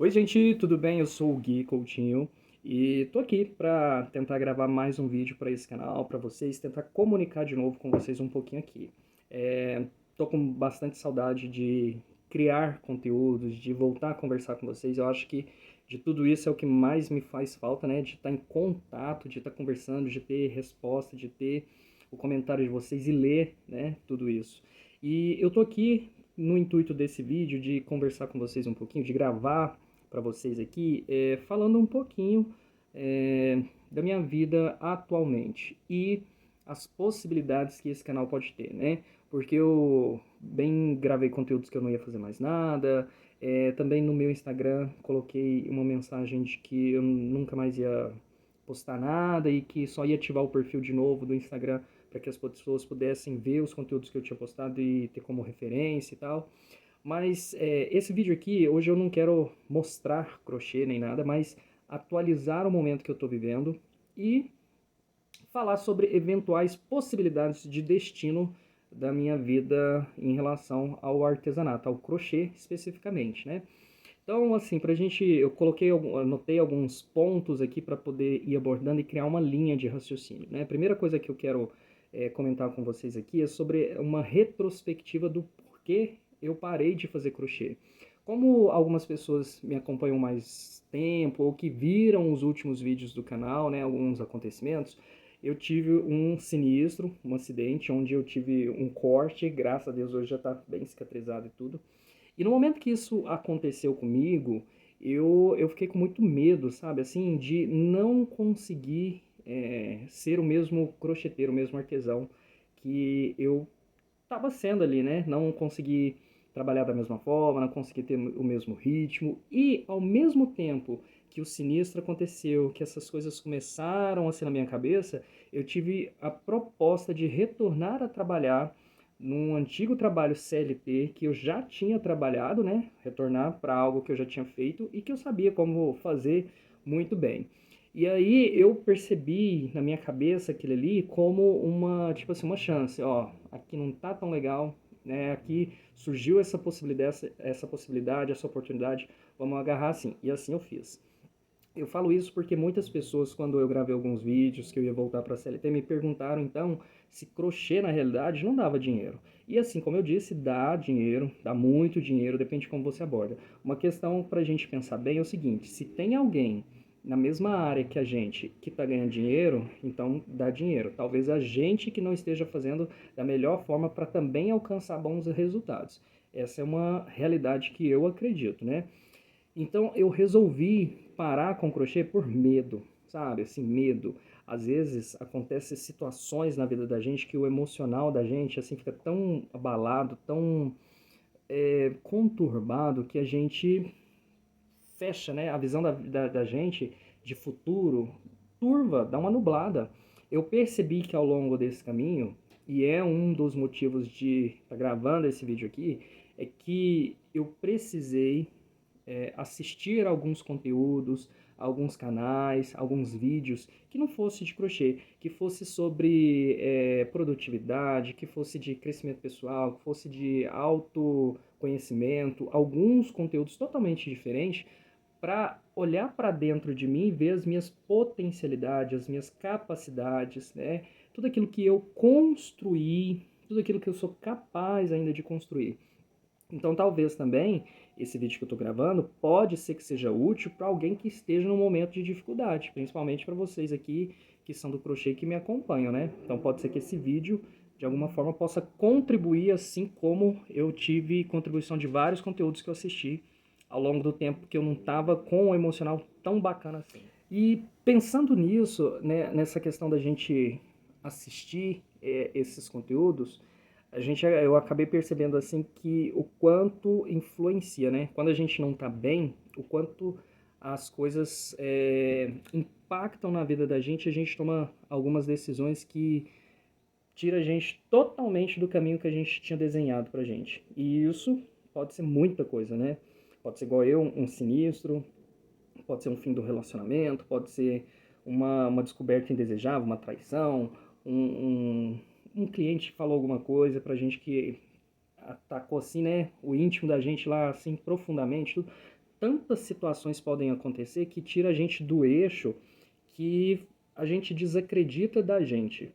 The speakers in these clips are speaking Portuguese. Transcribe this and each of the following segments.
Oi, gente, tudo bem? Eu sou o Gui Coutinho e tô aqui para tentar gravar mais um vídeo para esse canal, para vocês, tentar comunicar de novo com vocês um pouquinho aqui. Tô com bastante saudade de criar conteúdos, de voltar a conversar com vocês. Eu acho que de tudo isso é o que mais me faz falta, né? De estar em contato, de estar conversando, de ter resposta, de ter o comentário de vocês e ler, né? Tudo isso. E eu tô aqui no intuito desse vídeo de conversar com vocês um pouquinho, de gravar para vocês aqui, falando um pouquinho da minha vida atualmente e as possibilidades que esse canal pode ter, né? Porque eu bem gravei conteúdos que eu não ia fazer mais nada, também no meu Instagram coloquei uma mensagem de que eu nunca mais ia postar nada e que só ia ativar o perfil de novo do Instagram para que as pessoas pudessem ver os conteúdos que eu tinha postado e ter como referência e tal. Mas esse vídeo aqui, hoje eu não quero mostrar crochê nem nada, mas atualizar o momento que eu estou vivendo e falar sobre eventuais possibilidades de destino da minha vida em relação ao artesanato, ao crochê especificamente, né? Então, assim, pra gente, eu anotei alguns pontos aqui para poder ir abordando e criar uma linha de raciocínio, né? A primeira coisa que eu quero comentar com vocês aqui é sobre uma retrospectiva do porquê eu parei de fazer crochê. Como algumas pessoas me acompanham mais tempo ou que viram os últimos vídeos do canal, né, alguns acontecimentos, eu tive um sinistro, um acidente onde eu tive um corte, graças a Deus hoje já está bem cicatrizado e tudo. E no momento que isso aconteceu comigo, eu fiquei com muito medo, sabe, assim, de não conseguir ser o mesmo crocheteiro, o mesmo artesão que eu estava sendo ali, né? Não consegui trabalhar da mesma forma, não consegui ter o mesmo ritmo e ao mesmo tempo que o sinistro aconteceu, que essas coisas começaram assim na minha cabeça, eu tive a proposta de retornar a trabalhar num antigo trabalho CLT que eu já tinha trabalhado, né? Retornar para algo que eu já tinha feito e que eu sabia como fazer muito bem. E aí eu percebi na minha cabeça aquilo ali como uma, tipo assim, uma chance, ó, aqui não tá tão legal, né? Aqui surgiu essa possibilidade, essa oportunidade, vamos agarrar assim. E assim eu fiz. Eu falo isso porque muitas pessoas, quando eu gravei alguns vídeos que eu ia voltar para a CLT, me perguntaram então se crochê na realidade não dava dinheiro. E assim, como eu disse, dá dinheiro, dá muito dinheiro, depende de como você aborda. Uma questão para a gente pensar bem é o seguinte: se tem alguém na mesma área que a gente que está ganhando dinheiro, então dá dinheiro. Talvez a gente que não esteja fazendo da melhor forma para também alcançar bons resultados. Essa é uma realidade que eu acredito, né? Então eu resolvi parar com o crochê por medo, sabe? Assim, medo. Às vezes acontecem situações na vida da gente que o emocional da gente assim fica tão abalado, tão conturbado que a gente fecha, né? A visão da gente de futuro turva, dá uma nublada. Eu percebi que ao longo desse caminho, e é um dos motivos de estar gravando esse vídeo aqui, é que eu precisei assistir alguns conteúdos, alguns canais, alguns vídeos que não fosse de crochê, que fosse sobre produtividade, que fosse de crescimento pessoal, que fosse de autoconhecimento, alguns conteúdos totalmente diferentes para olhar para dentro de mim e ver as minhas potencialidades, as minhas capacidades, né? Tudo aquilo que eu construí, tudo aquilo que eu sou capaz ainda de construir. Então, talvez também esse vídeo que eu estou gravando pode ser que seja útil para alguém que esteja num momento de dificuldade, principalmente para vocês aqui que são do crochê que me acompanham, né? Então, pode ser que esse vídeo de alguma forma possa contribuir, assim como eu tive contribuição de vários conteúdos que eu assisti ao longo do tempo que eu não estava com o emocional tão bacana assim. E pensando nisso, né, nessa questão da gente assistir esses conteúdos, eu acabei percebendo assim que o quanto influencia, né? Quando a gente não tá bem, o quanto as coisas impactam na vida da gente, a gente toma algumas decisões que tira a gente totalmente do caminho que a gente tinha desenhado pra gente. E isso pode ser muita coisa, né? Pode ser igual eu, um sinistro, pode ser um fim do relacionamento, pode ser uma descoberta indesejável, uma traição, um cliente que falou alguma coisa pra gente que atacou assim, né, o íntimo da gente lá, assim, profundamente, tudo. tantas situações podem acontecer que tira a gente do eixo, que a gente desacredita da gente.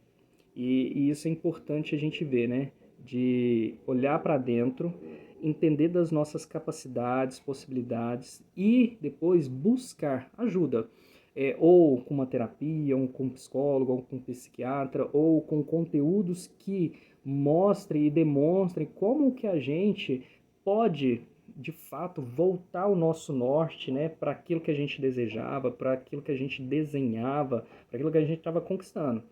E isso é importante a gente ver, né? De olhar para dentro, entender das nossas capacidades, possibilidades e depois buscar ajuda. Ou com uma terapia, ou com um psicólogo, ou com um psiquiatra, ou com conteúdos que mostrem e demonstrem como que a gente pode, de fato, voltar ao nosso norte, né, para aquilo que a gente desejava, para aquilo que a gente desenhava, para aquilo que a gente estava conquistando.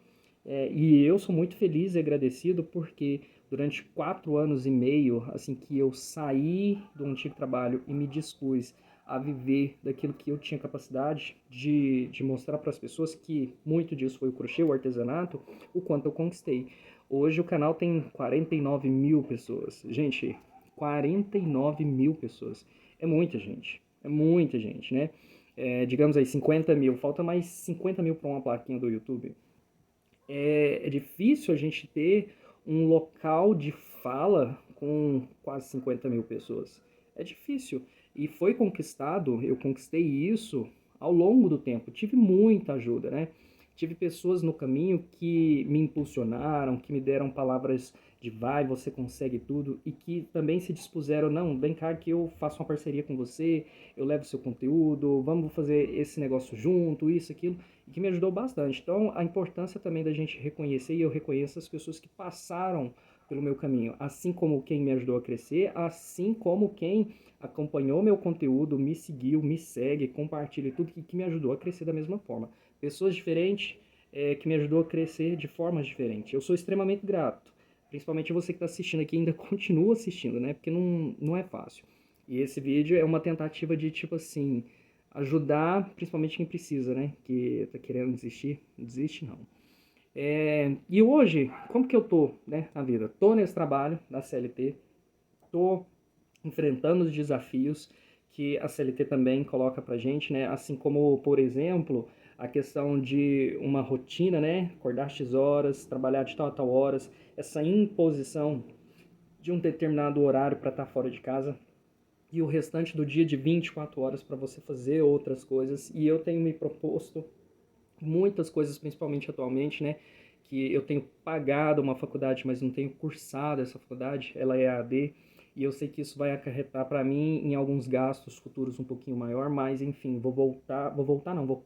E eu sou muito feliz e agradecido porque durante 4 anos e meio, assim que eu saí do antigo trabalho e me dispus a viver daquilo que eu tinha capacidade de mostrar para as pessoas, que muito disso foi o crochê, o artesanato, o quanto eu conquistei. Hoje o canal tem 49 mil pessoas. Gente, 49 mil pessoas. É muita gente, né? Digamos aí, 50 mil. Falta mais 50 mil para uma plaquinha do YouTube. É difícil a gente ter um local de fala com quase 50 mil pessoas. É difícil. E foi conquistado, eu conquistei isso ao longo do tempo. Tive muita ajuda, né? Tive pessoas no caminho que me impulsionaram, que me deram palavras de vai, você consegue tudo, e que também se dispuseram, não, vem cá que eu faço uma parceria com você, eu levo seu conteúdo, vamos fazer esse negócio junto, isso, aquilo, e que me ajudou bastante. Então, a importância também da gente reconhecer, e eu reconheço as pessoas que passaram pelo meu caminho, assim como quem me ajudou a crescer, assim como quem acompanhou meu conteúdo, me seguiu, me segue, compartilha tudo, que me ajudou a crescer da mesma forma. Pessoas diferentes que me ajudou a crescer de formas diferentes. Eu sou extremamente grato. Principalmente você que está assistindo aqui ainda continua assistindo, né? Porque não é fácil. E esse vídeo é uma tentativa de, tipo assim, ajudar principalmente quem precisa, né? Que tá querendo desistir. Não desiste, não. E hoje, como que eu tô, né, na vida? Tô nesse trabalho, na CLT. Tô enfrentando os desafios que a CLT também coloca pra gente, né? Assim como, por exemplo, a questão de uma rotina, né? Acordar X horas, trabalhar de tal a tal horas, essa imposição de um determinado horário para estar fora de casa e o restante do dia de 24 horas para você fazer outras coisas. E eu tenho me proposto muitas coisas, principalmente atualmente, né? Que eu tenho pagado uma faculdade, mas não tenho cursado essa faculdade, ela é EAD, e eu sei que isso vai acarretar para mim em alguns gastos futuros um pouquinho maior, mas enfim, vou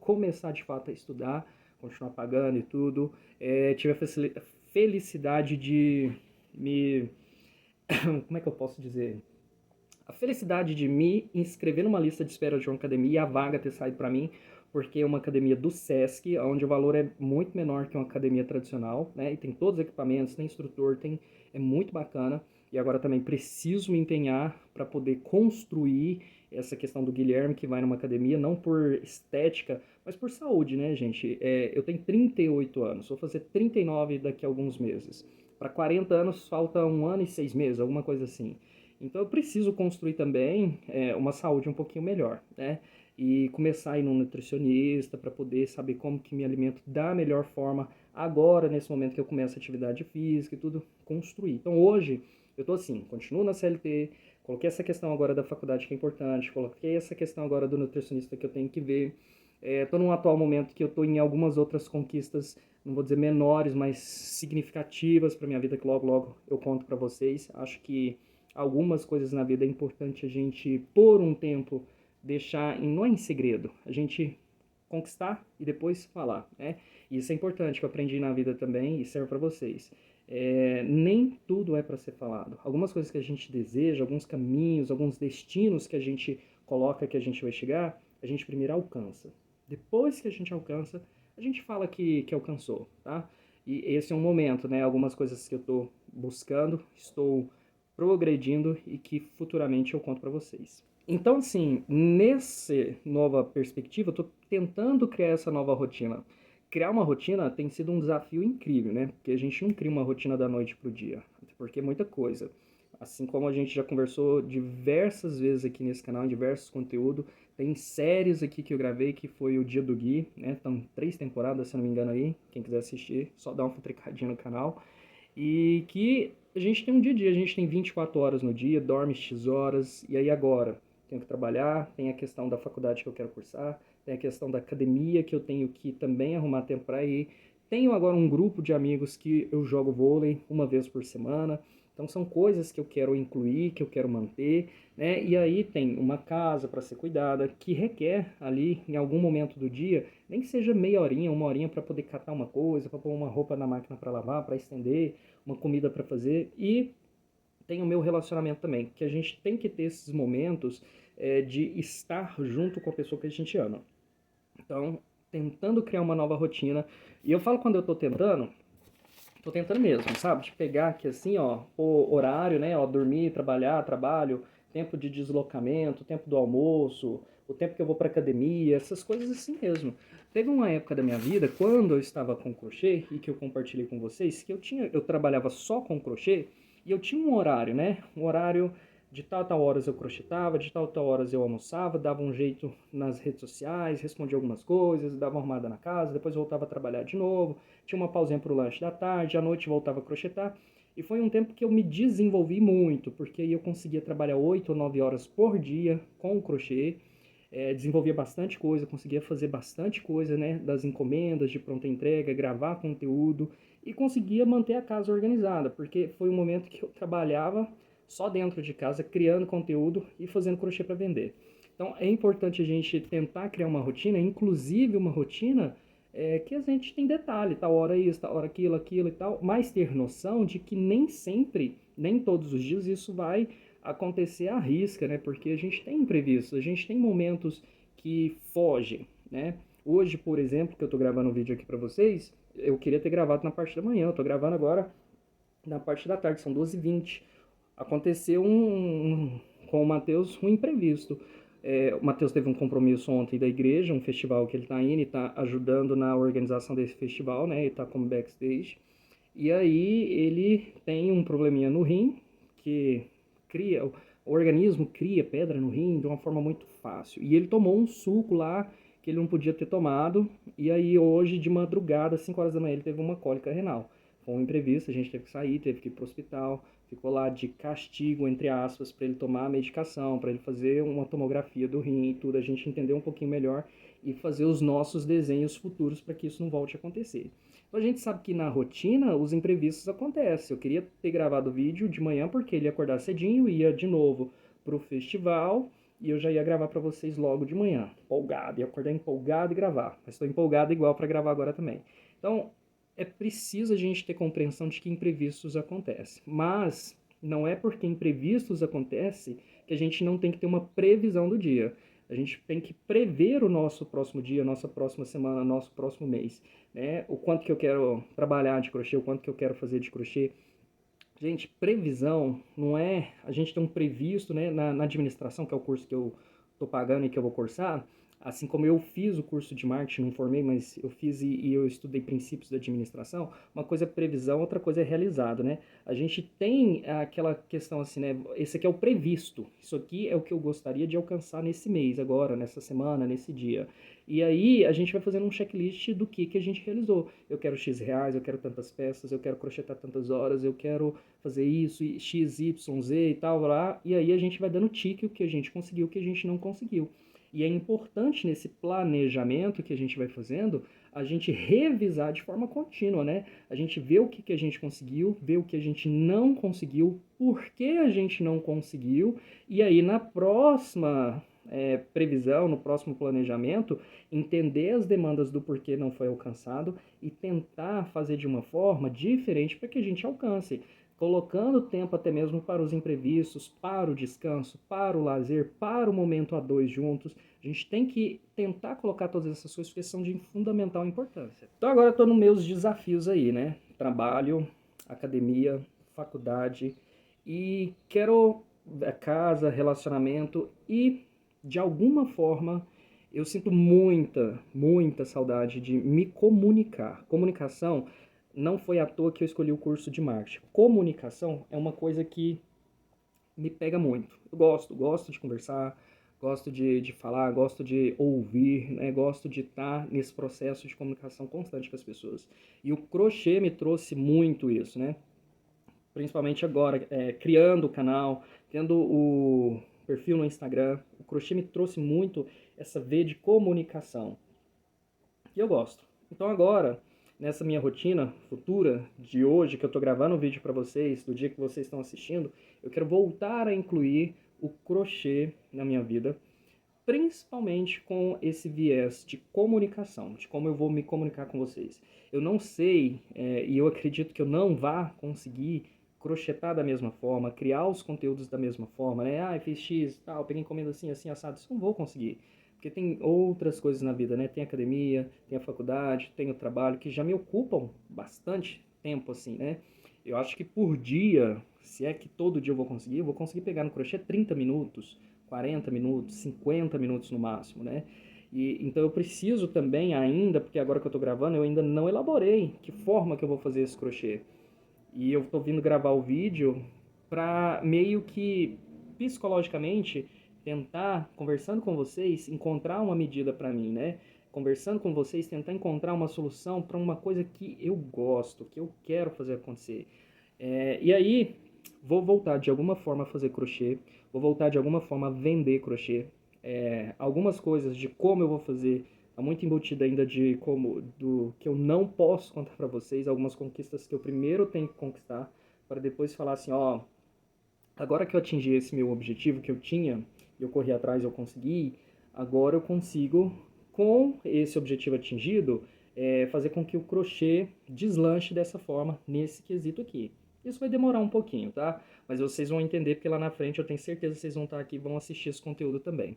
começar de fato a estudar, continuar pagando e tudo. Tive a felicidade de me, como é que eu posso dizer? A felicidade de me inscrever numa lista de espera de uma academia e a vaga ter saído para mim, porque é uma academia do SESC, onde o valor é muito menor que uma academia tradicional, né? E tem todos os equipamentos, tem instrutor, é muito bacana. E agora também preciso me empenhar para poder construir essa questão do Guilherme, que vai numa academia, não por estética, mas por saúde, né, gente? Eu tenho 38 anos, vou fazer 39 daqui a alguns meses. Para 40 anos falta 1 ano e 6 meses, alguma coisa assim. Então eu preciso construir também uma saúde um pouquinho melhor, né? E começar a ir num nutricionista para poder saber como que me alimento da melhor forma agora, nesse momento que eu começo a atividade física e tudo, construir. Então hoje eu tô assim, continuo na CLT, coloquei essa questão agora da faculdade que é importante, coloquei essa questão agora do nutricionista que eu tenho que ver. Tô num atual momento que eu tô em algumas outras conquistas, não vou dizer menores, mas significativas para minha vida, que logo logo eu conto para vocês. Acho que algumas coisas na vida é importante a gente, por um tempo, deixar não é em segredo, a gente conquistar e depois falar, né? Isso é importante, que eu aprendi na vida também e serve para vocês. Nem tudo é para ser falado. Algumas coisas que a gente deseja, alguns caminhos, alguns destinos que a gente coloca que a gente vai chegar, a gente primeiro alcança. Depois que a gente alcança, a gente fala que alcançou, tá? E esse é um momento, né? Algumas coisas que eu estou buscando, estou progredindo e que futuramente eu conto para vocês. Então, assim, nessa nova perspectiva, eu tô tentando criar essa nova rotina. Criar uma rotina tem sido um desafio incrível, né? Porque a gente não cria uma rotina da noite pro dia, porque é muita coisa. Assim como a gente já conversou diversas vezes aqui nesse canal, em diversos conteúdos, tem séries aqui que eu gravei, que foi o Dia do Gui, né? Estão 3 temporadas, se não me engano aí. Quem quiser assistir, só dá uma futricadinha no canal. E que a gente tem um dia a dia, a gente tem 24 horas no dia, dorme X horas, e aí agora? tenho que trabalhar, tem a questão da faculdade que eu quero cursar, tem a questão da academia que eu tenho que também arrumar tempo para ir. Tenho agora um grupo de amigos que eu jogo vôlei uma vez por semana. Então são coisas que eu quero incluir, que eu quero manter, né? E aí tem uma casa para ser cuidada, que requer ali em algum momento do dia, nem que seja meia horinha, uma horinha para poder catar uma coisa, para pôr uma roupa na máquina para lavar, para estender, uma comida para fazer. E tem o meu relacionamento também, que a gente tem que ter esses momentos de estar junto com a pessoa que a gente ama. Então, tentando criar uma nova rotina. E eu falo quando eu tô tentando mesmo, sabe? De pegar aqui assim, ó, o horário, né? Ó, dormir, trabalhar, trabalho, tempo de deslocamento, tempo do almoço, o tempo que eu vou pra academia, essas coisas assim mesmo. Teve uma época da minha vida, quando eu estava com crochê, e que eu compartilhei com vocês, que eu trabalhava só com crochê, e eu tinha um horário, né? Um horário de tal a tal horas eu crochetava, de tal a tal horas eu almoçava, dava um jeito nas redes sociais, respondia algumas coisas, dava uma arrumada na casa, depois voltava a trabalhar de novo, tinha uma pausinha para o lanche da tarde, à noite voltava a crochetar. E foi um tempo que eu me desenvolvi muito, porque aí eu conseguia trabalhar 8 ou 9 horas por dia com o crochê, desenvolvia bastante coisa, conseguia fazer bastante coisa, né, das encomendas, de pronta entrega, gravar conteúdo, e conseguia manter a casa organizada, porque foi um momento que eu trabalhava só dentro de casa, criando conteúdo e fazendo crochê para vender. Então é importante a gente tentar criar uma rotina, inclusive uma rotina que a gente tem detalhe, tal hora isso, tal hora aquilo, aquilo e tal, mas ter noção de que nem sempre, nem todos os dias isso vai acontecer à risca, né? Porque a gente tem imprevistos, a gente tem momentos que fogem, né? Hoje, por exemplo, que eu tô gravando um vídeo aqui para vocês, eu queria ter gravado na parte da manhã, eu tô gravando agora na parte da tarde, são 12h20. Aconteceu com o Matheus um imprevisto. O Matheus teve um compromisso ontem da igreja, um festival que ele está indo e está ajudando na organização desse festival, né? Ele está como backstage. E aí ele tem um probleminha no rim, que o organismo cria pedra no rim de uma forma muito fácil. E ele tomou um suco lá que ele não podia ter tomado. E aí hoje de madrugada, 5 horas da manhã, ele teve uma cólica renal. Foi um imprevisto, a gente teve que sair, teve que ir para o hospital, ficou lá de castigo, entre aspas, para ele tomar a medicação, para ele fazer uma tomografia do rim e tudo, a gente entender um pouquinho melhor e fazer os nossos desenhos futuros para que isso não volte a acontecer. Então a gente sabe que na rotina os imprevistos acontecem. Eu queria ter gravado o vídeo de manhã porque ele ia acordar cedinho, ia de novo pro festival e eu já ia gravar para vocês logo de manhã. Empolgado, ia acordar empolgado e gravar. Mas estou empolgado igual para gravar agora também. Então é preciso a gente ter compreensão de que imprevistos acontecem. Mas não é porque imprevistos acontecem que a gente não tem que ter uma previsão do dia. A gente tem que prever o nosso próximo dia, a nossa próxima semana, nosso próximo mês, né? O quanto que eu quero trabalhar de crochê, o quanto que eu quero fazer de crochê. Gente, previsão não é a gente tem um previsto, né, na administração, que é o curso que eu estou pagando e que eu vou cursar. Assim como eu fiz o curso de marketing, não formei, mas eu fiz e eu estudei princípios da administração, uma coisa é previsão, outra coisa é realizado, né? A gente tem aquela questão assim, né? Esse aqui é o previsto, isso aqui é o que eu gostaria de alcançar nesse mês, agora, nessa semana, nesse dia. E aí a gente vai fazendo um checklist do que a gente realizou. Eu quero X reais, eu quero tantas peças, eu quero crochetar tantas horas, eu quero fazer isso, X, Y, Z e tal, lá. E aí a gente vai dando tique o que a gente conseguiu, o que a gente não conseguiu. E é importante nesse planejamento que a gente vai fazendo, a gente revisar de forma contínua, né? A gente vê o que a gente conseguiu, vê o que a gente não conseguiu, por que a gente não conseguiu, e aí na próxima previsão, no próximo planejamento, entender as demandas do porquê não foi alcançado e tentar fazer de uma forma diferente para que a gente alcance, colocando tempo até mesmo para os imprevistos, para o descanso, para o lazer, para o momento a dois juntos. A gente tem que tentar colocar todas essas coisas porque são de fundamental importância. Então agora eu estou nos meus desafios aí, né? Trabalho, academia, faculdade e quero casa, relacionamento e de alguma forma eu sinto muita saudade de me comunicar. Comunicação não foi à toa que eu escolhi o curso de marketing. Comunicação é uma coisa que me pega muito. Eu gosto de conversar, gosto de falar, gosto de ouvir, né? Gosto de estar nesse processo de comunicação constante com as pessoas. E o crochê me trouxe muito isso, né? Principalmente agora, criando o canal, tendo perfil no Instagram. O crochê me trouxe muito essa veia de comunicação. E eu gosto. Então agora, nessa minha rotina futura de hoje, que eu tô gravando um vídeo para vocês, do dia que vocês estão assistindo, eu quero voltar a incluir o crochê na minha vida, principalmente com esse viés de comunicação, de como eu vou me comunicar com vocês. Eu não sei, e eu acredito que eu não vá conseguir crochetar da mesma forma, criar os conteúdos da mesma forma, né? Ah, eu fiz X, tal, peguei encomenda assim, assim, assado. Isso eu não vou conseguir. Porque tem outras coisas na vida, né? Tem a academia, tem a faculdade, tem o trabalho, que já me ocupam bastante tempo, assim, né? Eu acho que por dia, se é que todo dia eu vou conseguir pegar no crochê 30 minutos, 40 minutos, 50 minutos no máximo, né? E, então eu preciso também ainda, porque agora que eu tô gravando, eu ainda não elaborei que forma que eu vou fazer esse crochê. E eu tô vindo gravar o vídeo pra meio que psicologicamente tentar, conversando com vocês, encontrar uma medida pra mim, né? Conversando com vocês, tentar encontrar uma solução para uma coisa que eu gosto, que eu quero fazer acontecer. E aí, vou voltar de alguma forma a fazer crochê, vou voltar de alguma forma a vender crochê. Algumas coisas de como eu vou fazer, tá muito embutido ainda de como, do que eu não posso contar para vocês, algumas conquistas que eu primeiro tenho que conquistar, para depois falar assim, ó, agora que eu atingi esse meu objetivo que eu tinha, eu corri atrás, eu consegui, agora eu consigo, com esse objetivo atingido, fazer com que o crochê deslanche dessa forma, nesse quesito aqui. Isso vai demorar um pouquinho, tá? Mas vocês vão entender, porque lá na frente eu tenho certeza que vocês vão estar aqui e vão assistir esse conteúdo também.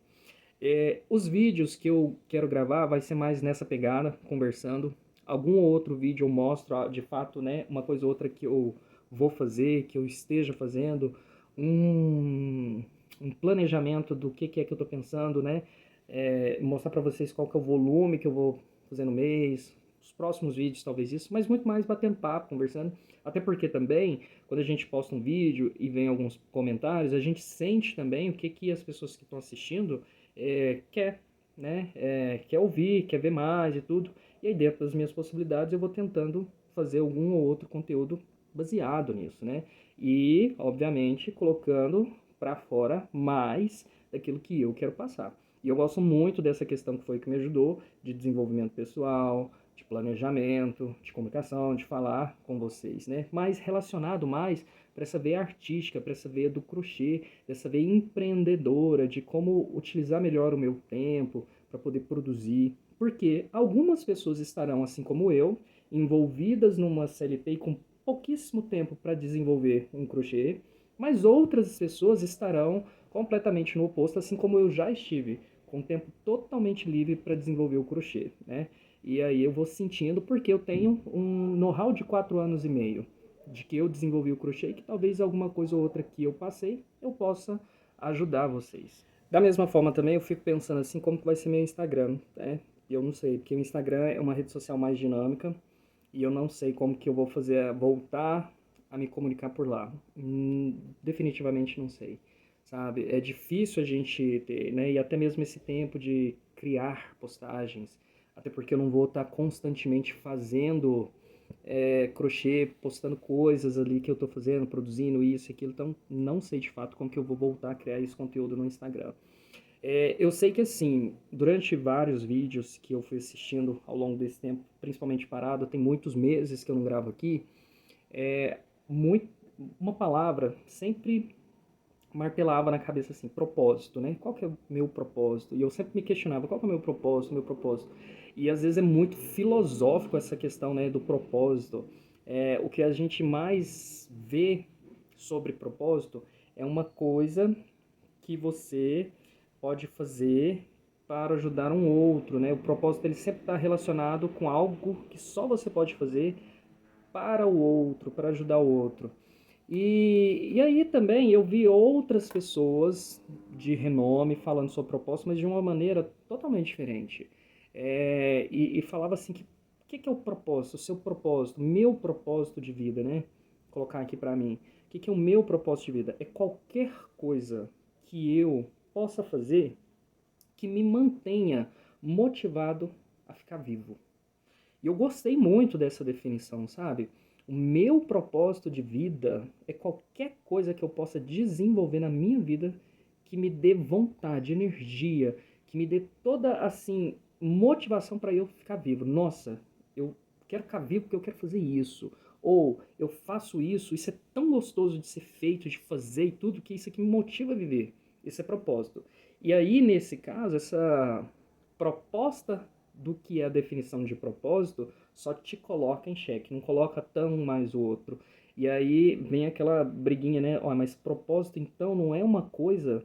Os vídeos que eu quero gravar vai ser mais nessa pegada, conversando. Algum outro vídeo eu mostro, de fato, né, uma coisa ou outra que eu vou fazer, que eu esteja fazendo, um planejamento do que é que eu estou pensando, né? Mostrar para vocês qual que é o volume que eu vou fazer no mês, os próximos vídeos talvez isso, mas muito mais batendo papo, conversando. Até porque também, quando a gente posta um vídeo e vem alguns comentários, a gente sente também o que as pessoas que estão assistindo quer, né? Quer ouvir, quer ver mais e tudo. E aí dentro das minhas possibilidades eu vou tentando fazer algum ou outro conteúdo baseado nisso, né? E, obviamente, colocando para fora mais daquilo que eu quero passar. E eu gosto muito dessa questão que foi que me ajudou, de desenvolvimento pessoal, de planejamento, de comunicação, de falar com vocês, né? Mas relacionado mais para essa veia artística, para essa veia do crochê, dessa veia empreendedora, de como utilizar melhor o meu tempo para poder produzir. Porque algumas pessoas estarão, assim como eu, envolvidas numa CLT com pouquíssimo tempo para desenvolver um crochê, mas outras pessoas estarão completamente no oposto, assim como eu já estive, com tempo totalmente livre para desenvolver o crochê, né? E aí eu vou sentindo porque eu tenho um know-how de 4 anos e meio, de que eu desenvolvi o crochê e que talvez alguma coisa ou outra que eu passei, eu possa ajudar vocês. Da mesma forma também eu fico pensando assim, como que vai ser meu Instagram, né? Eu não sei, porque o Instagram é uma rede social mais dinâmica, e eu não sei como que eu vou fazer, voltar a me comunicar por lá. Definitivamente não sei, sabe? É difícil a gente ter, né? E até mesmo esse tempo de criar postagens, até porque eu não vou estar constantemente fazendo crochê, postando coisas ali que eu tô fazendo, produzindo isso e aquilo, então não sei de fato como que eu vou voltar a criar esse conteúdo no Instagram. Eu sei que assim, durante vários vídeos que eu fui assistindo ao longo desse tempo, principalmente parado, tem muitos meses que eu não gravo aqui, muito, uma palavra sempre martelava na cabeça assim, propósito, né? Qual que é o meu propósito? E eu sempre me questionava, qual que é o meu propósito? E às vezes é muito filosófico essa questão, né, do propósito. O que a gente mais vê sobre propósito é uma coisa que você pode fazer para ajudar um outro, né? O propósito ele sempre está relacionado com algo que só você pode fazer para o outro, para ajudar o outro. E aí também eu vi outras pessoas de renome falando sobre propósito, mas de uma maneira totalmente diferente. E falava assim que o que é o propósito, o seu propósito, meu propósito de vida, né? Colocar aqui para mim. O que é o meu propósito de vida? É qualquer coisa que eu possa fazer que me mantenha motivado a ficar vivo. E eu gostei muito dessa definição, sabe? O meu propósito de vida é qualquer coisa que eu possa desenvolver na minha vida que me dê vontade, energia, que me dê toda, assim, motivação para eu ficar vivo. Nossa, eu quero ficar vivo porque eu quero fazer isso. Ou eu faço isso, isso é tão gostoso de ser feito, de fazer e tudo, que isso aqui me motiva a viver. Esse é propósito. E aí, nesse caso, essa proposta do que é a definição de propósito só te coloca em xeque, não coloca tão mais o outro. E aí vem aquela briguinha, né? Ó, mas propósito então não é uma coisa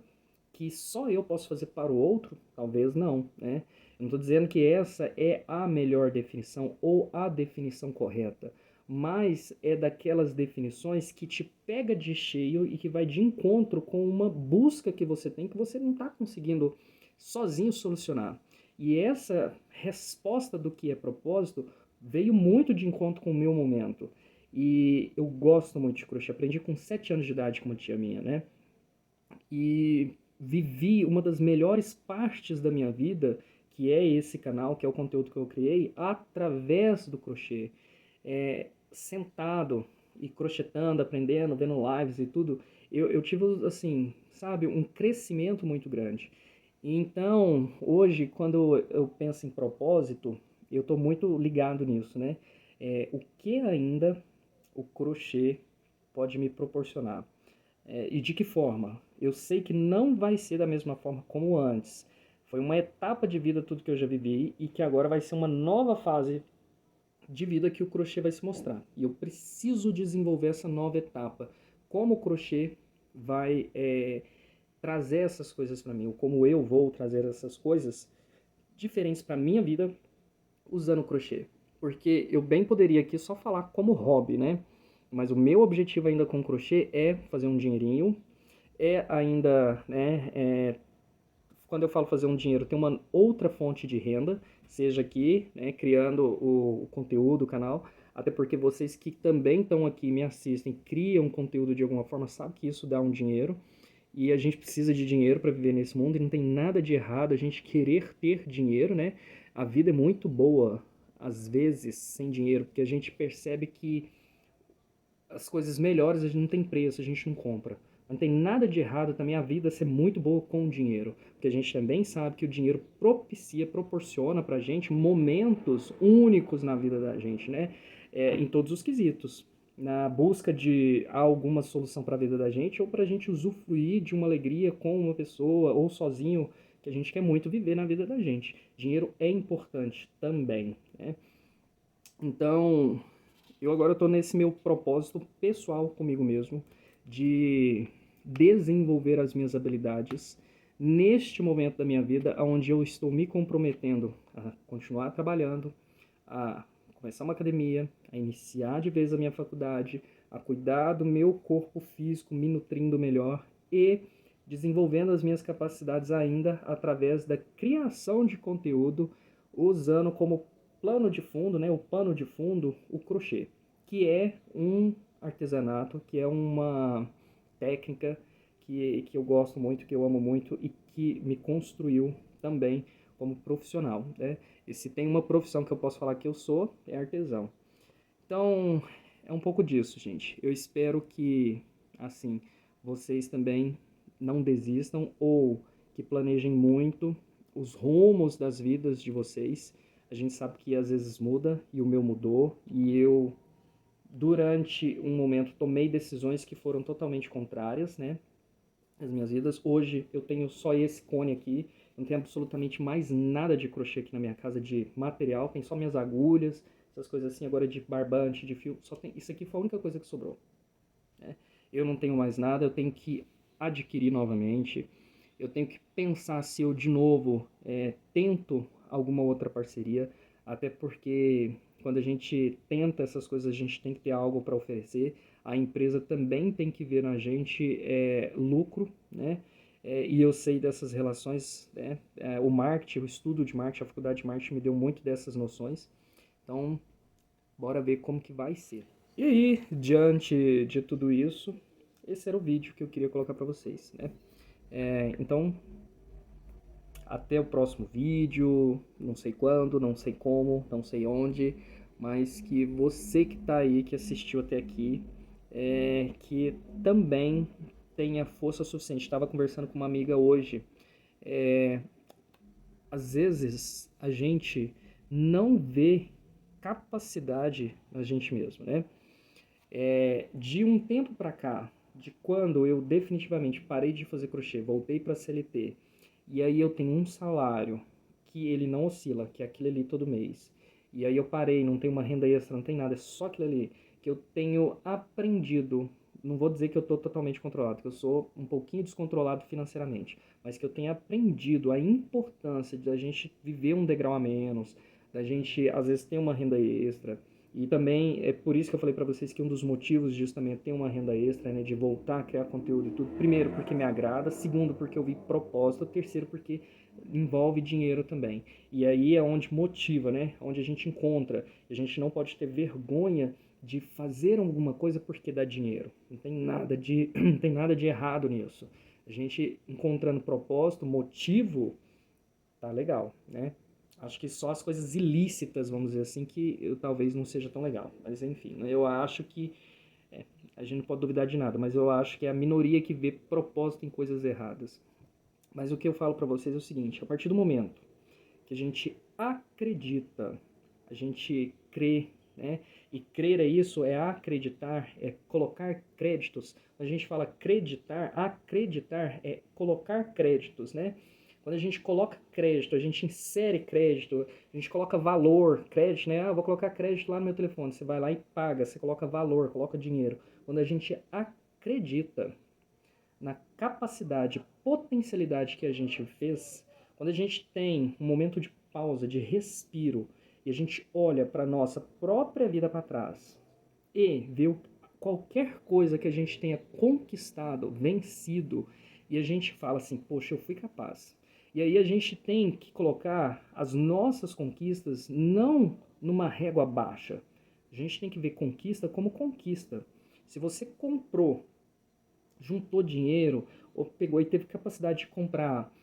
que só eu posso fazer para o outro? Talvez não, né? Eu não estou dizendo que essa é a melhor definição ou a definição correta, mas é daquelas definições que te pega de cheio e que vai de encontro com uma busca que você tem que você não está conseguindo sozinho solucionar. E essa resposta do que é propósito veio muito de encontro com o meu momento. E eu gosto muito de crochê. Aprendi com 7 anos de idade com uma tia minha, né? E vivi uma das melhores partes da minha vida, que é esse canal, que é o conteúdo que eu criei, através do crochê. Sentado e crochetando, aprendendo, vendo lives e tudo, eu tive, assim, sabe, um crescimento muito grande. Então, hoje, quando eu penso em propósito, eu estou muito ligado nisso, né? O que ainda o crochê pode me proporcionar? E de que forma? Eu sei que não vai ser da mesma forma como antes. Foi uma etapa de vida tudo que eu já vivi e que agora vai ser uma nova fase de vida que o crochê vai se mostrar. E eu preciso desenvolver essa nova etapa. Como o crochê vai trazer essas coisas para mim, ou como eu vou trazer essas coisas diferentes para minha vida usando o crochê. Porque eu bem poderia aqui só falar como hobby, né? Mas o meu objetivo ainda com o crochê é fazer um dinheirinho, é ainda, né, quando eu falo fazer um dinheiro, ter uma outra fonte de renda, seja aqui, né, criando o conteúdo, o canal, até porque vocês que também estão aqui me assistem, criam conteúdo de alguma forma, sabem que isso dá um dinheiro, e a gente precisa de dinheiro para viver nesse mundo, e não tem nada de errado a gente querer ter dinheiro, né? A vida é muito boa, às vezes, sem dinheiro, porque a gente percebe que as coisas melhores a gente não tem preço, a gente não compra. Não tem nada de errado também a vida ser muito boa com o dinheiro, porque a gente também sabe que o dinheiro propicia, proporciona pra gente momentos únicos na vida da gente, né? Em todos os quesitos. Na busca de alguma solução para a vida da gente ou para a gente usufruir de uma alegria com uma pessoa ou sozinho que a gente quer muito viver na vida da gente. Dinheiro é importante também, né? Então, eu agora estou nesse meu propósito pessoal comigo mesmo de desenvolver as minhas habilidades neste momento da minha vida onde eu estou me comprometendo a continuar trabalhando, a começar uma academia, a iniciar de vez a minha faculdade, a cuidar do meu corpo físico, me nutrindo melhor e desenvolvendo as minhas capacidades ainda através da criação de conteúdo, usando como plano de fundo, né, o pano de fundo, o crochê, que é um artesanato, que é uma técnica que eu gosto muito, que eu amo muito e que me construiu também como profissional, né? E se tem uma profissão que eu posso falar que eu sou, é artesão. Então, é um pouco disso, gente. Eu espero que, assim, vocês também não desistam ou que planejem muito os rumos das vidas de vocês. A gente sabe que às vezes muda e o meu mudou e eu, durante um momento, tomei decisões que foram totalmente contrárias, né? As minhas vidas. Hoje eu tenho só esse cone aqui, não tenho absolutamente mais nada de crochê aqui na minha casa de material, tem só minhas agulhas, essas coisas assim, agora de barbante, de fio, só tem isso aqui, foi a única coisa que sobrou, né? Eu não tenho mais nada, eu tenho que adquirir novamente, eu tenho que pensar se eu de novo tento alguma outra parceria, até porque quando a gente tenta essas coisas a gente tem que ter algo para oferecer, a empresa também tem que ver na gente lucro, né? E eu sei dessas relações, né? O marketing, o estudo de marketing, a faculdade de marketing me deu muito dessas noções. Então, bora ver como que vai ser. E aí, diante de tudo isso, esse era o vídeo que eu queria colocar para vocês, né? Então, até o próximo vídeo, não sei quando, não sei como, não sei onde, mas que você que está aí, que assistiu até aqui, que também tenha força suficiente. Estava conversando com uma amiga hoje. Às vezes a gente não vê capacidade na gente mesmo, né? De um tempo para cá, de quando eu definitivamente parei de fazer crochê, voltei para CLT, e aí eu tenho um salário que ele não oscila, que é aquele ali todo mês. E aí eu parei, não tenho uma renda extra, não tem nada, é só aquilo ali que eu tenho aprendido. Não vou dizer que eu estou totalmente controlado, que eu sou um pouquinho descontrolado financeiramente, mas que eu tenho aprendido a importância da gente viver um degrau a menos, da gente às vezes ter uma renda extra. E também é por isso que eu falei para vocês que um dos motivos disso também é ter uma renda extra, né, de voltar a criar conteúdo e tudo. Primeiro, porque me agrada. Segundo, porque eu vi propósito. Terceiro, porque envolve dinheiro também. E aí é onde motiva, né? Onde a gente encontra. A gente não pode ter vergonha de fazer alguma coisa porque dá dinheiro. Não tem nada de, não tem nada de errado nisso. A gente encontrando propósito, motivo, tá legal, né? Acho que só as coisas ilícitas, vamos dizer assim, que eu talvez não seja tão legal. Mas enfim, eu acho que a gente não pode duvidar de nada, mas eu acho que é a minoria que vê propósito em coisas erradas. Mas o que eu falo para vocês é o seguinte: a partir do momento que a gente acredita, a gente crê, né? E crer é isso, é acreditar, é colocar créditos. Quando a gente fala acreditar, acreditar é colocar créditos, né? Quando a gente coloca crédito, a gente insere crédito, a gente coloca valor, crédito, né? Ah, eu vou colocar crédito lá no meu telefone. Você vai lá e paga, você coloca valor, coloca dinheiro. Quando a gente acredita na capacidade, potencialidade que a gente fez, quando a gente tem um momento de pausa, de respiro, e a gente olha para a nossa própria vida para trás e vê qualquer coisa que a gente tenha conquistado, vencido, e a gente fala assim, poxa, eu fui capaz. E aí a gente tem que colocar as nossas conquistas não numa régua baixa. A gente tem que ver conquista como conquista. Se você comprou, juntou dinheiro, ou pegou e teve capacidade de comprar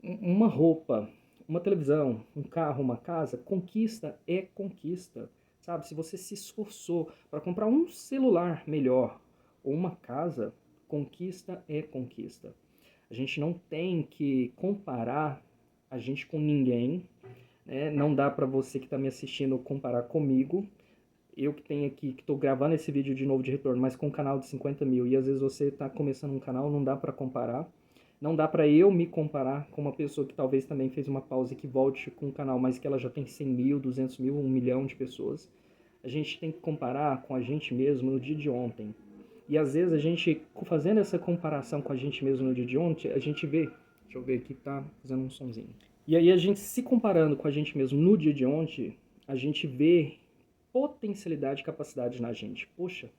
uma roupa, uma televisão, um carro, uma casa, conquista é conquista. Sabe, se você se esforçou para comprar um celular melhor ou uma casa, conquista é conquista. A gente não tem que comparar a gente com ninguém, né? Não dá para você que está me assistindo comparar comigo. Eu que tenho aqui, que estou gravando esse vídeo de novo de retorno, mas com um canal de 50 mil, e às vezes você está começando um canal, não dá para comparar. Não dá para eu me comparar com uma pessoa que talvez também fez uma pausa e que volte com um canal, mas que ela já tem 100 mil, 200 mil, 1 milhão de pessoas. A gente tem que comparar com a gente mesmo no dia de ontem. E às vezes a gente, fazendo essa comparação com a gente mesmo no dia de ontem, a gente vê... Deixa eu ver aqui que tá fazendo um sonzinho. E aí a gente se comparando com a gente mesmo no dia de ontem, a gente vê potencialidade e capacidade na gente. Poxa,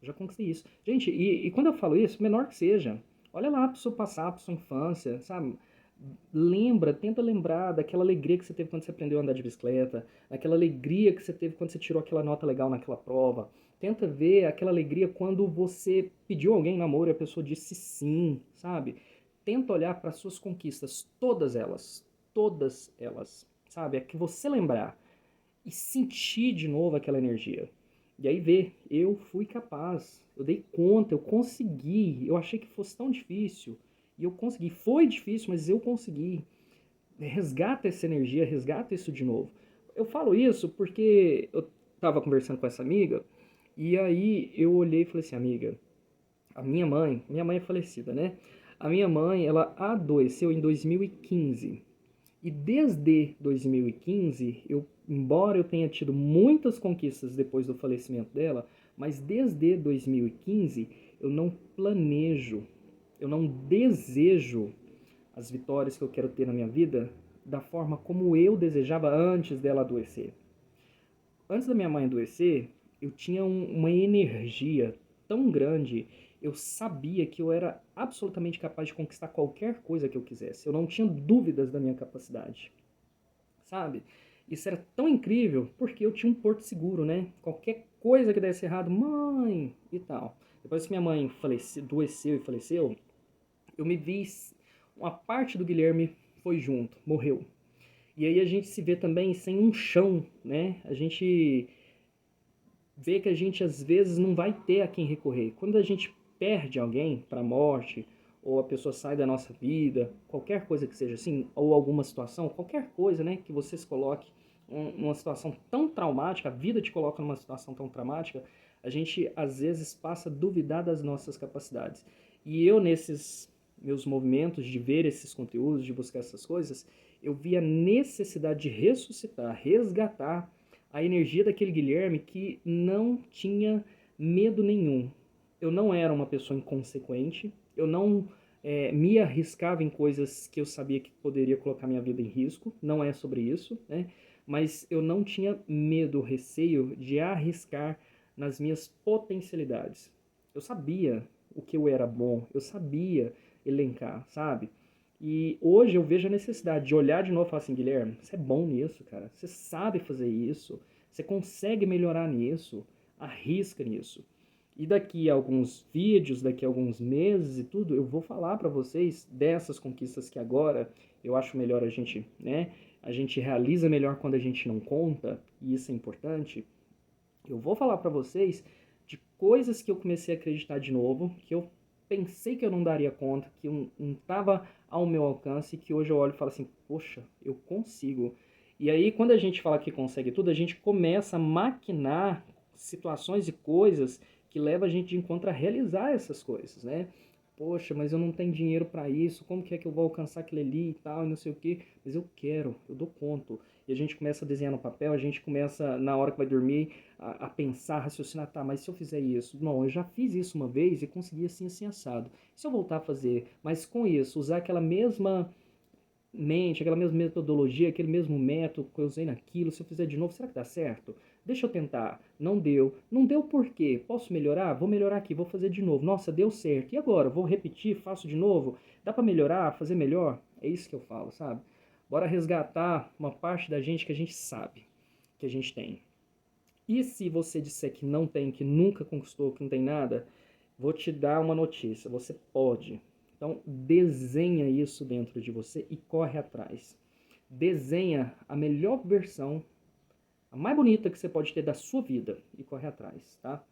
eu já conquistei isso. Gente, e quando eu falo isso, menor que seja, olha lá pro seu passado, pra sua infância, sabe? Lembra, tenta lembrar daquela alegria que você teve quando você aprendeu a andar de bicicleta, daquela alegria que você teve quando você tirou aquela nota legal naquela prova. Tenta ver aquela alegria quando você pediu alguém em namoro e a pessoa disse sim, sabe? Tenta olhar para suas conquistas, todas elas, sabe? É que você lembrar e sentir de novo aquela energia. E aí ver, eu fui capaz, eu dei conta, eu consegui, eu achei que fosse tão difícil, e eu consegui. Foi difícil, mas eu consegui. Resgata essa energia, resgata isso de novo. Eu falo isso porque eu estava conversando com essa amiga, e aí eu olhei e falei assim, amiga, a minha mãe é falecida, né? A minha mãe, ela adoeceu em 2015. E desde 2015, embora eu tenha tido muitas conquistas depois do falecimento dela, mas desde 2015 eu não planejo, eu não desejo as vitórias que eu quero ter na minha vida da forma como eu desejava antes dela adoecer. Antes da minha mãe adoecer, eu tinha uma energia tão grande, eu sabia que eu era absolutamente capaz de conquistar qualquer coisa que eu quisesse. Eu não tinha dúvidas da minha capacidade, sabe? Isso era tão incrível porque eu tinha um porto seguro, né? Qualquer coisa que desse errado, mãe, e tal. Depois que minha mãe adoeceu e faleceu, eu me vi, uma parte do Guilherme foi junto, morreu. E aí a gente se vê também sem um chão, né? A gente vê que a gente às vezes não vai ter a quem recorrer. Quando a gente perde alguém para a morte, ou a pessoa sai da nossa vida, qualquer coisa que seja assim, ou alguma situação, qualquer coisa, né, que você se coloque numa situação tão traumática, a vida te coloca numa situação tão traumática, a gente às vezes passa a duvidar das nossas capacidades. E eu, nesses meus movimentos de ver esses conteúdos, de buscar essas coisas, eu vi a necessidade de ressuscitar, resgatar a energia daquele Guilherme que não tinha medo nenhum. Eu não era uma pessoa inconsequente, eu não me arriscava em coisas que eu sabia que poderia colocar minha vida em risco, não é sobre isso, né? Mas eu não tinha medo, receio de arriscar nas minhas potencialidades. Eu sabia o que eu era bom, eu sabia elencar, sabe? E hoje eu vejo a necessidade de olhar de novo e falar assim, Guilherme, você é bom nisso, cara. Você sabe fazer isso, você consegue melhorar nisso, arrisca nisso. E daqui a alguns vídeos, daqui a alguns meses e tudo, eu vou falar para vocês dessas conquistas que agora eu acho melhor a gente, né? A gente realiza melhor quando a gente não conta, e isso é importante. Eu vou falar para vocês de coisas que eu comecei a acreditar de novo, que eu pensei que eu não daria conta, que não estava ao meu alcance, que hoje eu olho e falo assim, poxa, eu consigo. E aí, quando a gente fala que consegue tudo, a gente começa a maquinar situações e coisas que levam a gente de encontro a realizar essas coisas, né? Poxa, mas eu não tenho dinheiro para isso, como que é que eu vou alcançar aquilo ali e tal, e não sei o quê. Mas eu quero, eu dou conta. E a gente começa a desenhar no papel, a gente começa, na hora que vai dormir, a pensar, a raciocinar, tá, mas se eu fizer isso? Não, eu já fiz isso uma vez e consegui assim, assim, assado. Se eu voltar a fazer, mas com isso, usar aquela mesma mente, aquela mesma metodologia, aquele mesmo método que eu usei naquilo, se eu fizer de novo, será que dá certo? Deixa eu tentar. Não deu. Não deu por quê? Posso melhorar? Vou melhorar aqui, vou fazer de novo. Nossa, deu certo. E agora? Vou repetir, faço de novo? Dá para melhorar, fazer melhor? É isso que eu falo, sabe? Bora resgatar uma parte da gente que a gente sabe que a gente tem. E se você disser que não tem, que nunca conquistou, que não tem nada, vou te dar uma notícia. Você pode. Então, desenha isso dentro de você e corre atrás. Desenha a melhor versão, a mais bonita que você pode ter da sua vida e corre atrás, tá?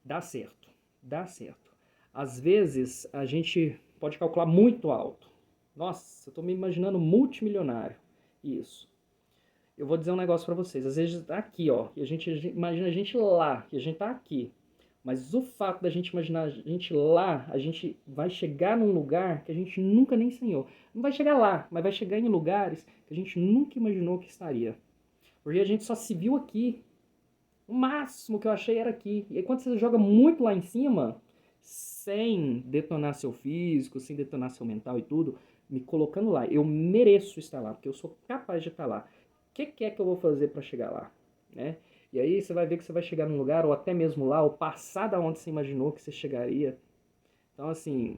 Dá certo. Dá certo. Às vezes, a gente pode calcular muito alto. Nossa, eu tô me imaginando multimilionário. Isso. Eu vou dizer um negócio pra vocês. Às vezes tá aqui, ó, e a gente imagina a gente lá, e a gente tá aqui. Mas o fato da gente imaginar a gente lá, a gente vai chegar num lugar que a gente nunca nem sonhou. Não vai chegar lá, mas vai chegar em lugares que a gente nunca imaginou que estaria. Porque a gente só se viu aqui. O máximo que eu achei era aqui. E aí quando você joga muito lá em cima, sem detonar seu físico, sem detonar seu mental e tudo, me colocando lá. Eu mereço estar lá, porque eu sou capaz de estar lá. O que é que eu vou fazer para chegar lá? Né? E aí você vai ver que você vai chegar num lugar, ou até mesmo lá, ou passar da onde você imaginou que você chegaria. Então, assim,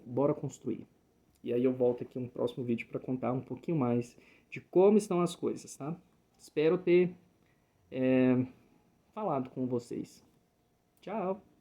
bora construir. E aí eu volto aqui no próximo vídeo para contar um pouquinho mais de como estão as coisas, tá? Espero ter falado com vocês. Tchau!